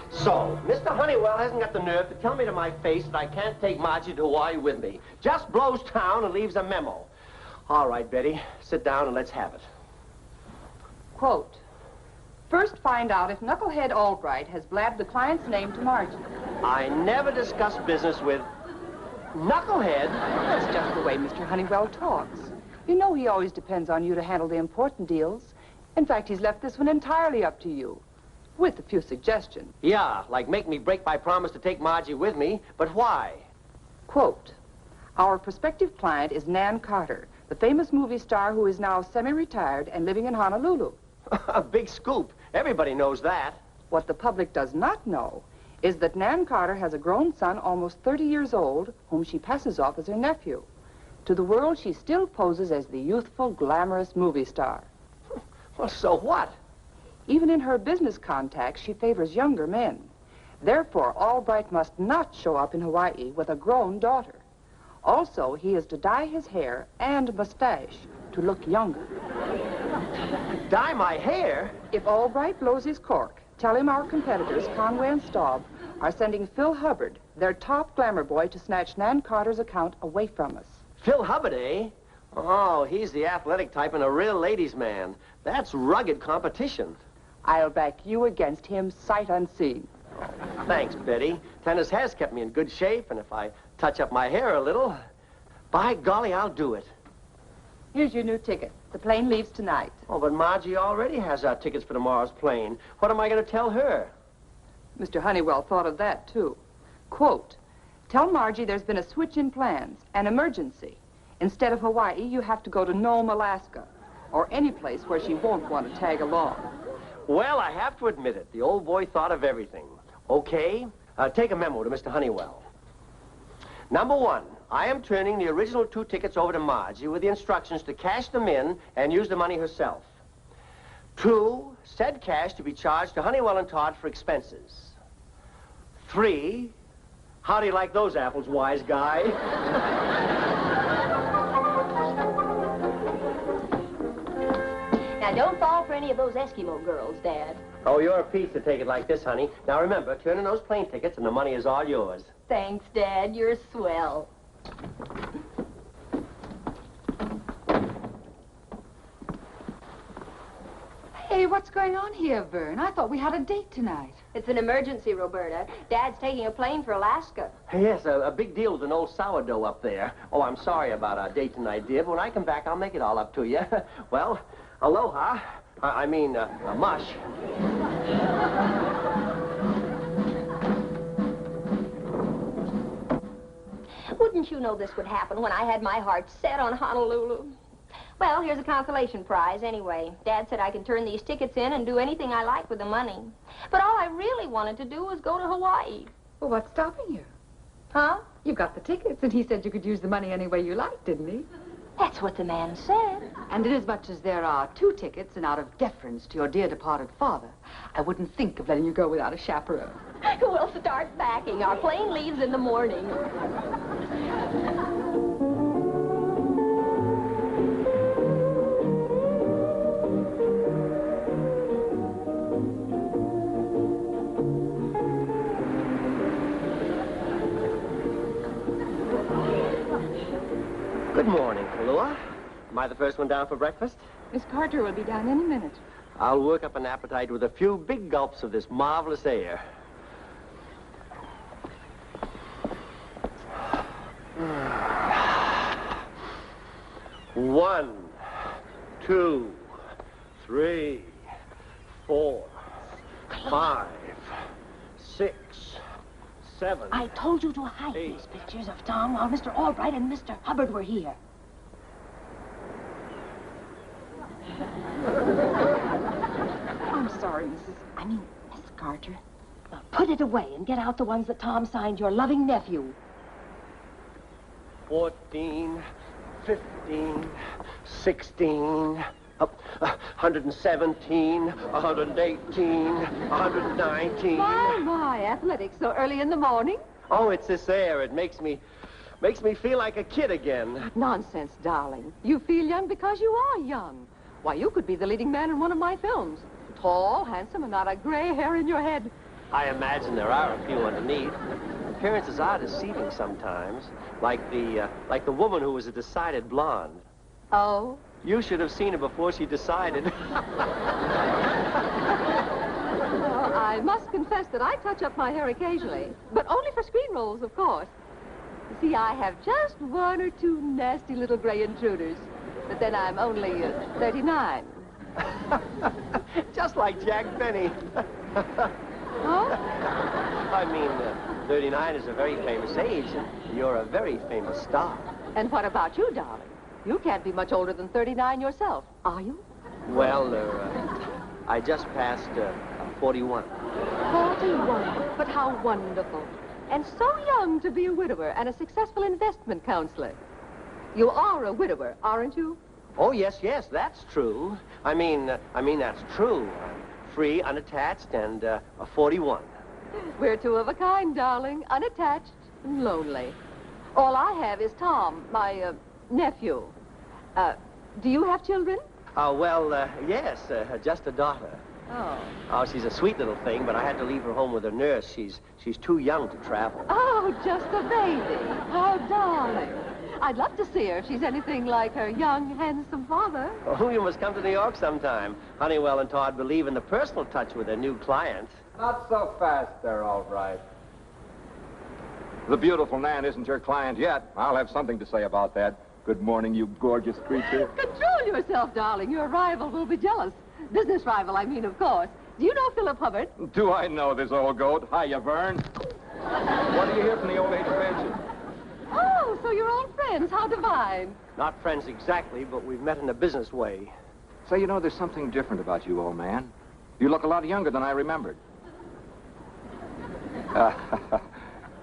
So, Mr. Honeywell hasn't got the nerve to tell me to my face that I can't take Margie to Hawaii with me. Just blows town and leaves a memo. All right, Betty, sit down and let's have it. Quote, first find out if Knucklehead Albright has blabbed the client's name to Margie. I never discuss business with Knucklehead. That's just the way Mr. Honeywell talks. You know he always depends on you to handle the important deals. In fact, he's left this one entirely up to you, with a few suggestions. Yeah, like make me break my promise to take Margie with me, but why? Quote, our prospective client is Nan Carter, the famous movie star who is now semi-retired and living in Honolulu. A big scoop. Everybody knows that. What the public does not know is that Nan Carter has a grown son almost 30 years old, whom she passes off as her nephew. To the world, she still poses as the youthful, glamorous movie star. Well, so what? Even in her business contacts, she favors younger men. Therefore, Albright must not show up in Hawaii with a grown daughter. Also, he is to dye his hair and mustache to look younger. Dye my hair? If Albright blows his cork, tell him our competitors, Conway and Staub, are sending Phil Hubbard, their top glamour boy, to snatch Nan Carter's account away from us. Phil Hubbard, eh? Oh, he's the athletic type and a real ladies' man. That's rugged competition. I'll back you against him sight unseen. Thanks, Betty. Tennis has kept me in good shape, and if I touch up my hair a little, by golly, I'll do it. Here's your new ticket. The plane leaves tonight. Oh, but Margie already has our tickets for tomorrow's plane. What am I going to tell her? Mr. Honeywell thought of that, too. Quote, tell Margie there's been a switch in plans, an emergency. Instead of Hawaii, you have to go to Nome, Alaska, or any place where she won't want to tag along. Well, I have to admit it. The old boy thought of everything. Okay, take a memo to Mr. Honeywell. Number one, I am turning the original 2 tickets over to Margie with the instructions to cash them in and use the money herself. 2, said cash to be charged to Honeywell and Todd for expenses. 3, how do you like those apples, wise guy? Now, don't fall for any of those Eskimo girls, Dad. Oh, you're a piece to take it like this, honey. Now, remember, turn in those plane tickets and the money is all yours. Thanks, Dad. You're swell. Hey, what's going on here, Vern? I thought we had a date tonight. It's an emergency, Roberta. Dad's taking a plane for Alaska. Yes, a big deal with an old sourdough up there. Oh, I'm sorry about our date tonight, dear, but when I come back, I'll make it all up to you. Well, aloha. I mean, mush. Wouldn't you know this would happen when I had my heart set on Honolulu? Well, here's a consolation prize anyway. Dad said I can turn these tickets in and do anything I like with the money. But all I really wanted to do was go to Hawaii. Well, what's stopping you? Huh? You got the tickets, and he said you could use the money any way you liked, didn't he? That's what the man said. And inasmuch as there are 2 tickets, and out of deference to your dear departed father, I wouldn't think of letting you go without a chaperone. We'll start packing. Our plane leaves in the morning. Good morning, Kalua. Am I the first one down for breakfast? Miss Carter will be down any minute. I'll work up an appetite with a few big gulps of this marvelous air. One, 2, 3, 4, 5, 6, 7. I told you to hide 8. these pictures of Tom while Mr. Albright and Mr. Hubbard were here. I'm sorry, Miss Carter. Well, put it away and get out the ones that Tom signed your loving nephew. 14, 15, 16, 117, 118, 119. My, athletics so early in the morning? Oh, it's this air. It makes me feel like a kid again. Nonsense, darling. You feel young because you are young. Why, you could be the leading man in one of my films. tall, handsome, and not a gray hair in your head. I imagine there are a few underneath. Appearances are deceiving sometimes, like the woman who was a decided blonde. Oh? You should have seen her before she decided. Well, I must confess that I touch up my hair occasionally, but only for screen roles, of course. You see, I have just one or two nasty little gray intruders, but then I'm only 39. Just like Jack Benny. Huh? I mean, 39 is a very famous age, and you're a very famous star. And what about you, darling? You can't be much older than 39 yourself, are you? Well, I just passed 41. 41. But how wonderful. And so young to be a widower and a successful investment counselor. You are a widower, aren't you? Oh, yes, that's true. I mean, that's true. I'm free, unattached, and 41. We're two of a kind, darling. Unattached and lonely. All I have is Tom, my nephew. Do you have children? Well, yes, just a daughter. Oh. Oh, she's a sweet little thing, but I had to leave her home with her nurse. She's too young to travel. Oh, just a baby. How darling. I'd love to see her if she's anything like her young, handsome father. Oh, you must come to New York sometime. Honeywell and Todd believe in the personal touch with their new clients. Not so fast, they're all right. The beautiful Nan isn't your client yet. I'll have something to say about that. Good morning, you gorgeous creature. Control yourself, darling. Your rival will be jealous. Business rival, I mean, of course. Do you know Philip Hubbard? Do I know this old goat? Hiya, Vern. What do you hear from the old age pension? Oh, so you're old friends. How divine. Not friends exactly, but we've met in a business way. Say, you know, there's something different about you, old man. You look a lot younger than I remembered.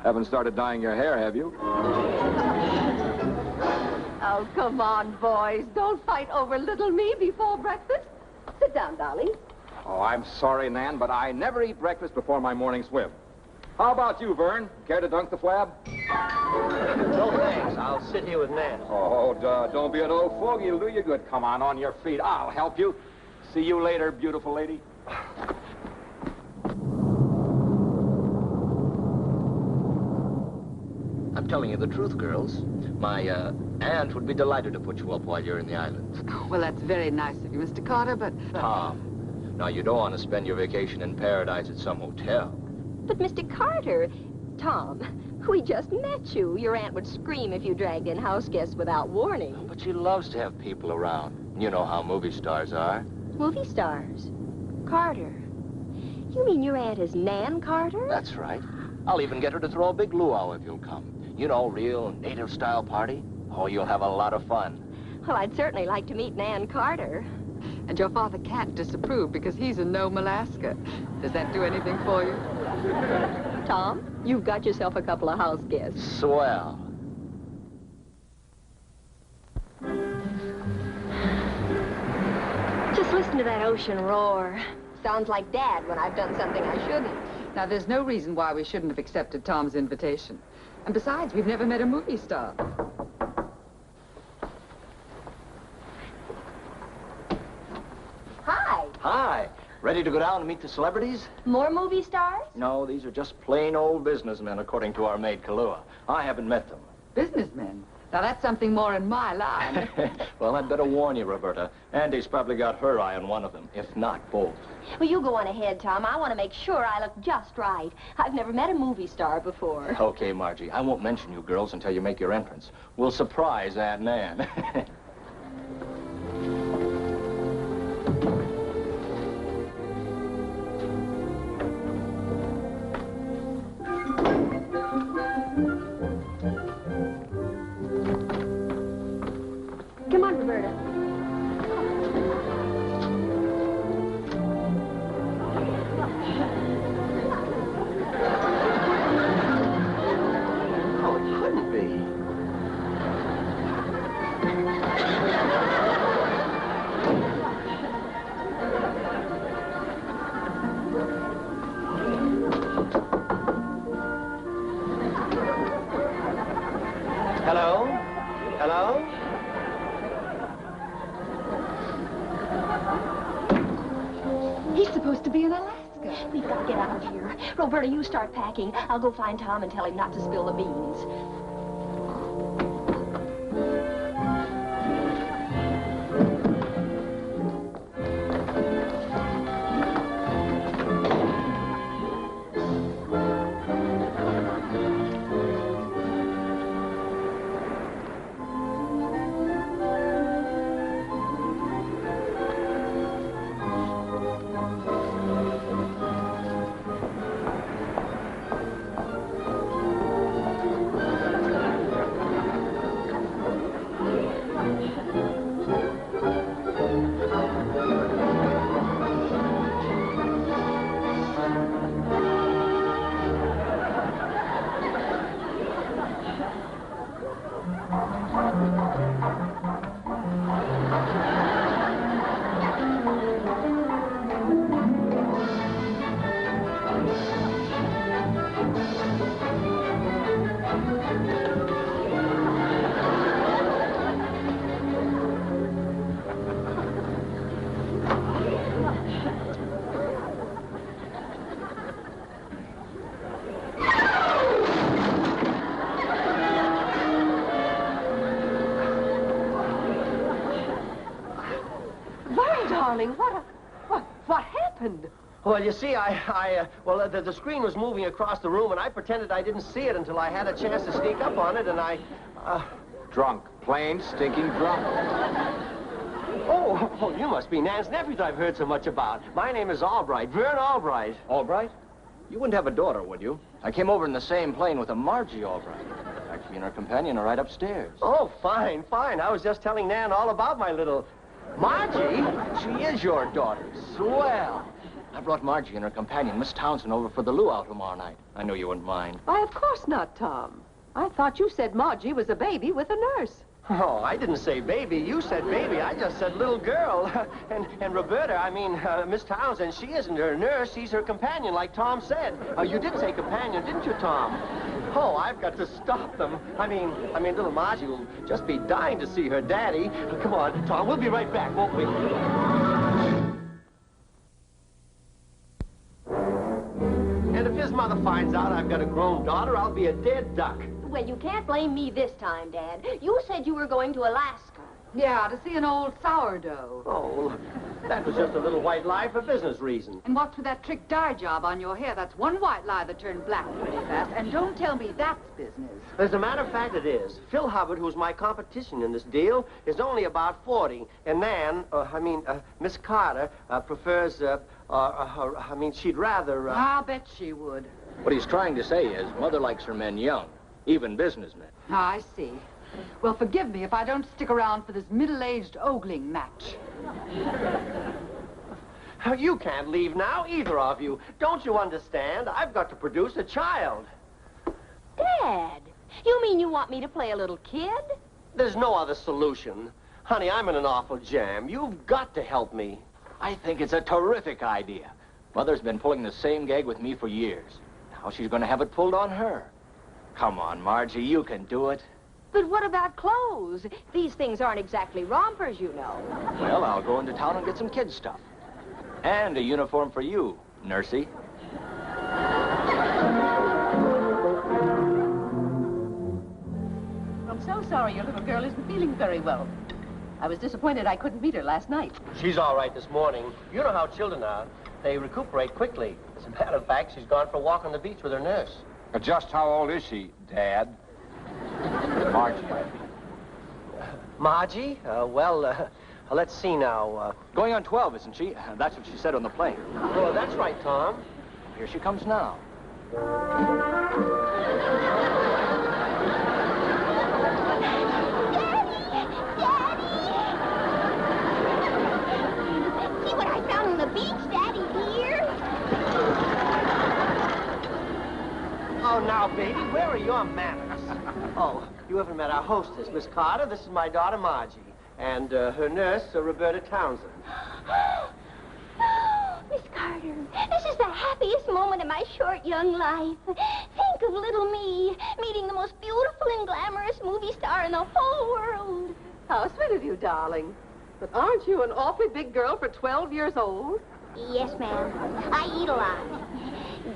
Haven't started dyeing your hair, have you? Oh, come on, boys. Don't fight over little me before breakfast. Sit down, darling. Oh, I'm sorry, Nan, but I never eat breakfast before my morning swim. How about you, Vern? Care to dunk the flab? No, thanks. I'll sit here with Nan. Oh, don't be an old fogey. It'll do you good. Come on your feet. I'll help you. See you later, beautiful lady. I'm telling you the truth, girls. My aunt would be delighted to put you up while you're in the islands. Oh, well, that's very nice of you, Mr. Carter, but... Tom, now you don't want to spend your vacation in paradise at some hotel. But, Mr. Carter, Tom, we just met you. Your aunt would scream if you dragged in house guests without warning. But she loves to have people around. You know how movie stars are. Movie stars. Carter. You mean your aunt is Nan Carter? That's right. I'll even get her to throw a big luau if you'll come. You know, real native-style party. Oh, you'll have a lot of fun. Well, I'd certainly like to meet Nan Carter. And your father can't disapprove because he's in Nome, Alaska. Does that do anything for you? Tom, you've got yourself a couple of house guests. Swell. Just listen to that ocean roar. Sounds like Dad when I've done something I shouldn't. Now, there's no reason why we shouldn't have accepted Tom's invitation. And besides, we've never met a movie star. Hi. Hi. Ready to go down and meet the celebrities? More movie stars? No, these are just plain old businessmen, according to our maid, Kalua. I haven't met them. Businessmen? Now, that's something more in my line. Well, I'd better warn you, Roberta. Andy's probably got her eye on one of them, if not both. Well, you go on ahead, Tom. I want to make sure I look just right. I've never met a movie star before. Okay, Margie. I won't mention you girls until you make your entrance. We'll surprise Aunt Nan. Come on, Roberta. Oh, it couldn't be. supposed to be in Alaska. We've got to get out of here. Roberta, you start packing. I'll go find Tom and tell him not to spill the beans. Darling, what happened? Well, you see, the screen was moving across the room, and I pretended I didn't see it until I had a chance to sneak up on it, and Drunk. Plain, stinking drunk. Oh, you must be Nan's nephew that I've heard so much about. My name is Albright, Vern Albright. Albright? You wouldn't have a daughter, would you? I came over in the same plane with a Margie Albright. She and her companion are right upstairs. Oh, fine. I was just telling Nan all about my little... Margie? She is your daughter. Swell. I brought Margie and her companion, Miss Townsend, over for the luau tomorrow night. I knew you wouldn't mind. Why, of course not, Tom. I thought you said Margie was a baby with a nurse. Oh, I didn't say baby. You said baby. I just said little girl. and Roberta, Miss Townsend, she isn't her nurse. She's her companion, like Tom said. You did say companion, didn't you, Tom? Oh, I've got to stop them. I mean, little Margie will just be dying to see her daddy. Come on, Tom, we'll be right back, won't we? And if his mother finds out I've got a grown daughter, I'll be a dead duck. Well, you can't blame me this time, Dad. You said you were going to Alaska. Yeah, to see an old sourdough. Oh, that was just a little white lie for business reasons. And what's with that trick dye job on your hair? That's one white lie that turned black pretty fast. And don't tell me that's business. As a matter of fact, it is. Phil Hubbard, who's my competition in this deal, is only about 40. And Nan, Miss Carter, prefers, she'd rather... I'll bet she would. What he's trying to say is, Mother likes her men young, even businessmen. I see. Well, forgive me if I don't stick around for this middle-aged ogling match. You can't leave now, either of you. Don't you understand? I've got to produce a child. Dad, you mean you want me to play a little kid? There's no other solution. Honey, I'm in an awful jam. You've got to help me. I think it's a terrific idea. Mother's been pulling the same gag with me for years. Now she's going to have it pulled on her. Come on, Margie, you can do it. But what about clothes? These things aren't exactly rompers, you know. Well, I'll go into town and get some kids' stuff. And a uniform for you, Nursey. I'm so sorry your little girl isn't feeling very well. I was disappointed I couldn't meet her last night. She's all right this morning. You know how children are. They recuperate quickly. As a matter of fact, she's gone for a walk on the beach with her nurse. Just how old is she, Dad? Margie, I mean. Margie? Let's see now. Going on 12, isn't she? That's what she said on the plane. Oh, that's right, Tom. Here she comes now. See what I found on the beach, Daddy, here? Oh, now, baby, where are your manners? Oh, you haven't met our hostess, Miss Carter. This is my daughter, Margie, and her nurse, Roberta Townsend. Miss Carter, this is the happiest moment of my short young life. Think of little me meeting the most beautiful and glamorous movie star in the whole world. How sweet of you, darling. But aren't you an awfully big girl for 12 years old? Yes, ma'am. I eat a lot.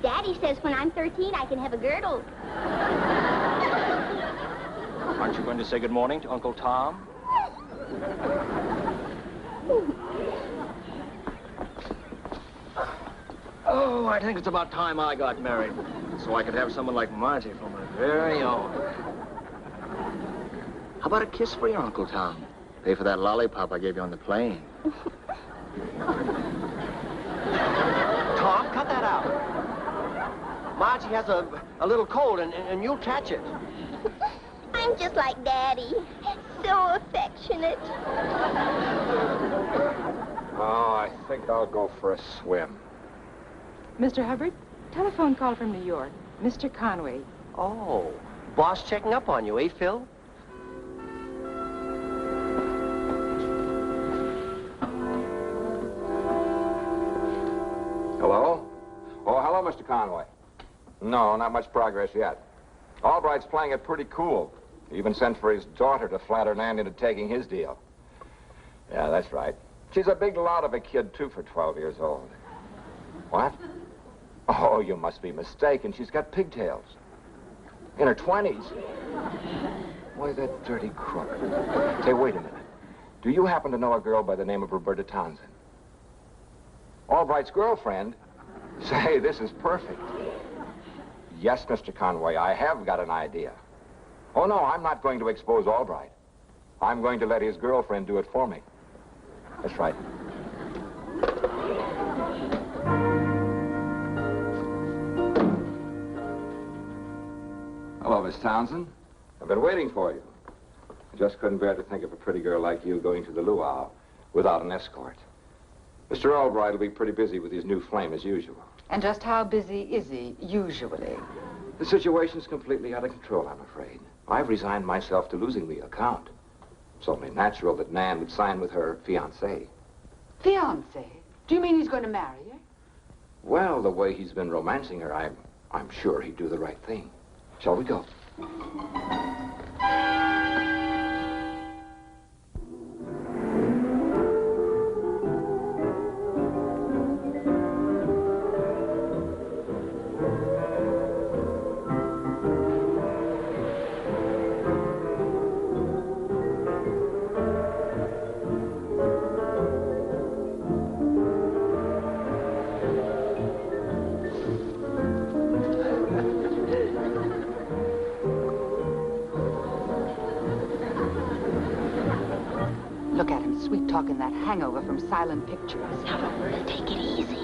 Daddy says when I'm 13, I can have a girdle. Aren't you going to say good morning to Uncle Tom? Oh, I think it's about time I got married, so I could have someone like Margie for my very own. How about a kiss for your Uncle Tom? Pay for that lollipop I gave you on the plane. Tom, cut that out. Margie has a little cold, and you'll catch it. I'm just like Daddy. So affectionate. Oh, I think I'll go for a swim. Mr. Hubbard, telephone call from New York. Mr. Conway. Oh, boss checking up on you, eh, Phil? Hello? Oh, hello, Mr. Conway. No, not much progress yet. Albright's playing it pretty cool. He even sent for his daughter to flatter Nan into taking his deal. Yeah, that's right. She's a big lot of a kid, too, for 12 years old. What? Oh, you must be mistaken. She's got pigtails. In her 20s. Why, that dirty crook. Say, wait a minute. Do you happen to know a girl by the name of Roberta Townsend? Albright's girlfriend? Say, this is perfect. Yes, Mr. Conway, I have got an idea. Oh, no, I'm not going to expose Albright. I'm going to let his girlfriend do it for me. That's right. Hello, Miss Townsend. I've been waiting for you. I just couldn't bear to think of a pretty girl like you going to the luau without an escort. Mr. Albright will be pretty busy with his new flame as usual. And just how busy is he, usually? The situation's completely out of control, I'm afraid. I've resigned myself to losing the account. It's only natural that Nan would sign with her fiancé. Fiancé? Do you mean he's going to marry her? Well, the way he's been romancing her, I'm sure he'd do the right thing. Shall we go? Look at him sweet-talking that hangover from silent pictures. Now, Roberta, take it easy.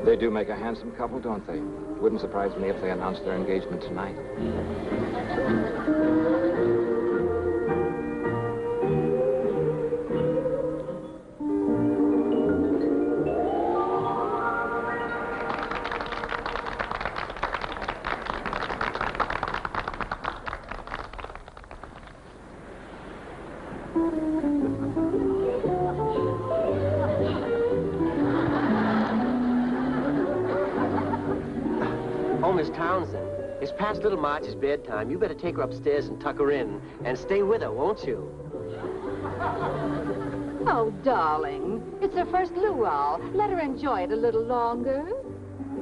They do make a handsome couple, don't they? Wouldn't surprise me if they announced their engagement tonight. Oh, Miss Townsend, it's past little Margie's bedtime. You better take her upstairs and tuck her in. And stay with her, won't you? Oh, darling, it's her first luau. Let her enjoy it a little longer.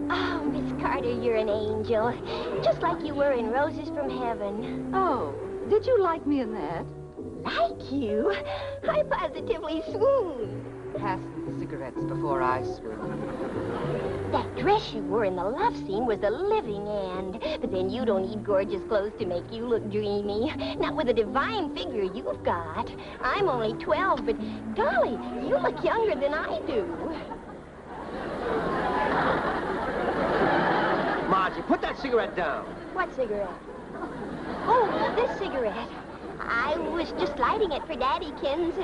Oh, Miss Carter, you're an angel. Just like you were in Roses from Heaven. Oh, did you like me in that? Like you? I positively swooned. Pass the cigarettes before I swoon. That dress you wore in the love scene was the living end. But then you don't need gorgeous clothes to make you look dreamy. Not with the divine figure you've got. I'm only 12, but golly, you look younger than I do. Margie, put that cigarette down. What cigarette? Oh, this cigarette. I was just lighting it for Daddykins.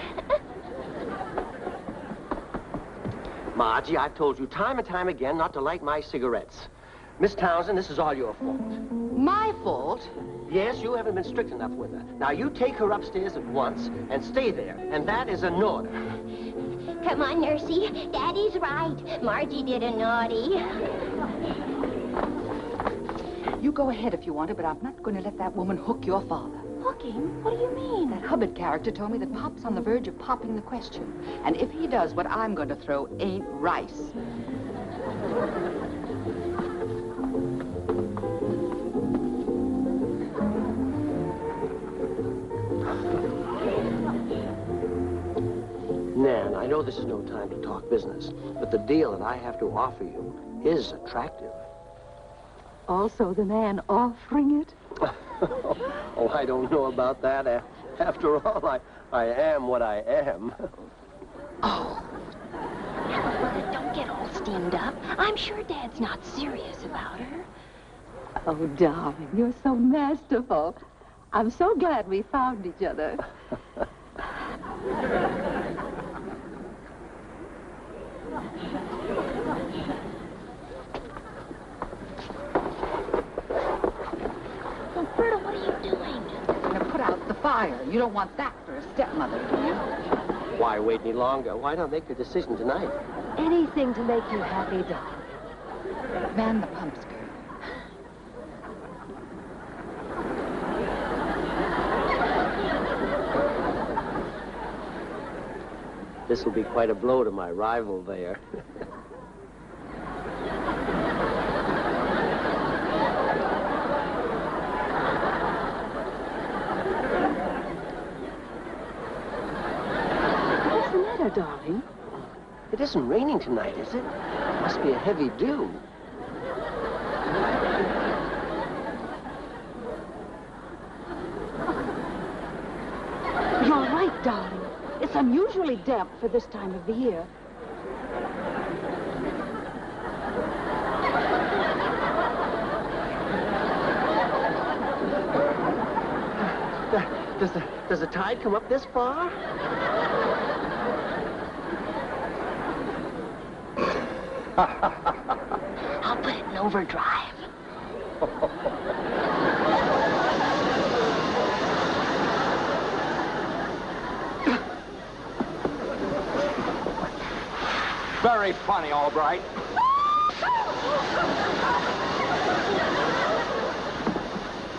Margie, I've told you time and time again not to light my cigarettes. Miss Townsend, this is all your fault. My fault? Yes, you haven't been strict enough with her. Now, you take her upstairs at once and stay there. And that is an order. Come on, Nursey. Daddy's right. Margie did a naughty. You go ahead if you want to, but I'm not going to let that woman hook your father. Hook him? What do you mean? That Hubbard character told me that Pop's on the verge of popping the question. And if he does, what I'm going to throw ain't rice. Nan, I know this is no time to talk business, but the deal that I have to offer you is attractive. Also the man offering it? Oh, I don't know about that. After all, I am what I am. Oh. Now, don't get all steamed up. I'm sure Dad's not serious about her. Oh, darling, you're so masterful. I'm so glad we found each other. Roberta, what are you doing? I'm going to put out the fire. You don't want that for a stepmother, do you? Why wait any longer? Why not make your decision tonight? Anything to make you happy, darling. Man the pumps, girl. This will be quite a blow to my rival there. What's the matter, darling? It isn't raining tonight, is it? Must be a heavy dew. You're right, darling. It's unusually damp for this time of the year. Does the tide come up this far? I'll put it in overdrive. Very funny, Albright.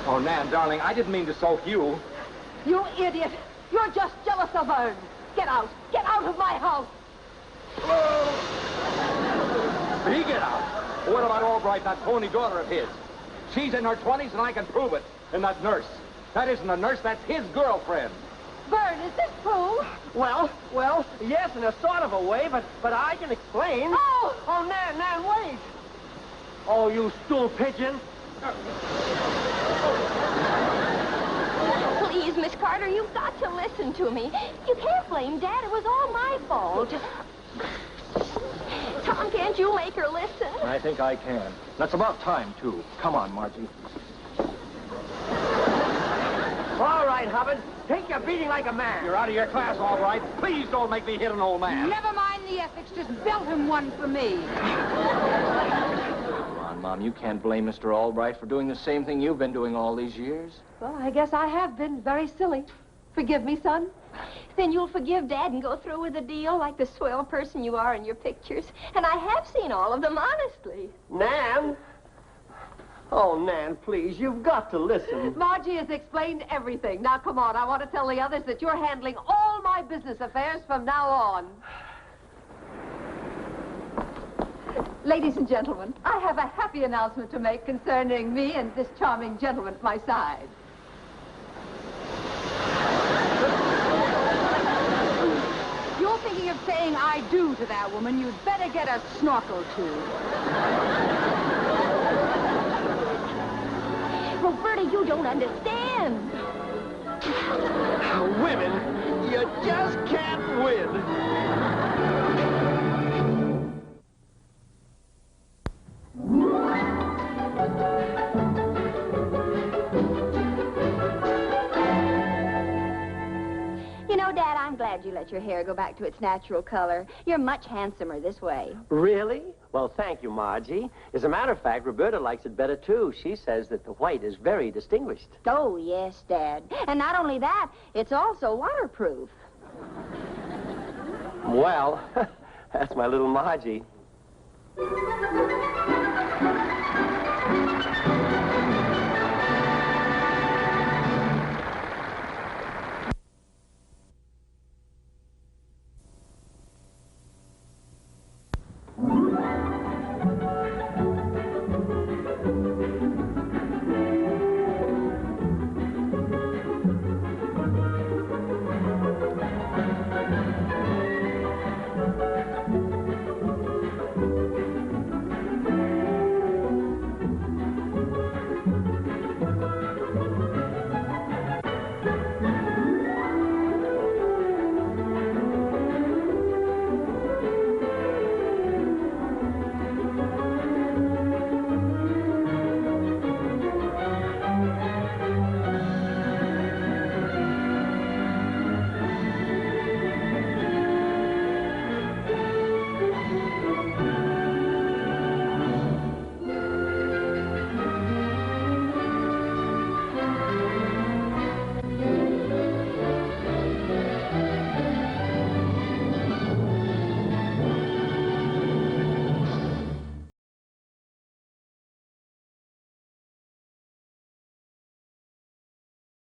Oh, Nan, darling, I didn't mean to soak you. You idiot! You're just jealous of Vern. Get out! Get out of my house! He get out. What about Albright, that phony daughter of his? She's in her 20s, and I can prove it. And that nurse. That isn't a nurse, that's his girlfriend. Vern, is this true? Well, yes, in a sort of a way, but I can explain. Oh! Oh, Nan, wait! Oh, you stool pigeon! Please, Miss Carter, you've got to listen to me. You can't blame Dad. It was all my fault. Tom, can't you make her listen? I think I can. That's about time, too. Come on, Margie. All right, Hubbard. Take your beating like a man. You're out of your class, all right. Please don't make me hit an old man. Never mind the ethics. Just belt him one for me. Come on, Mom. You can't blame Mr. Albright for doing the same thing you've been doing all these years. Well, I guess I have been very silly. Forgive me, son. Then you'll forgive Dad and go through with the deal like the swell person you are in your pictures. And I have seen all of them, honestly. Nan? Oh, Nan, please, you've got to listen. Margie has explained everything. Now, come on. I want to tell the others that you're handling all my business affairs from now on. Ladies and gentlemen, I have a happy announcement to make concerning me and this charming gentleman at my side. You're thinking of saying I do to that woman. You'd better get a snorkel, too. Roberta, you don't understand. Women, you just can't win. You know, Dad, I'm glad you let your hair go back to its natural color. You're much handsomer this way. Really? Well, thank you, Margie. As a matter of fact, Roberta likes it better, too. She says that the white is very distinguished. Oh, yes, Dad. And not only that, it's also waterproof. Well, that's my little Margie.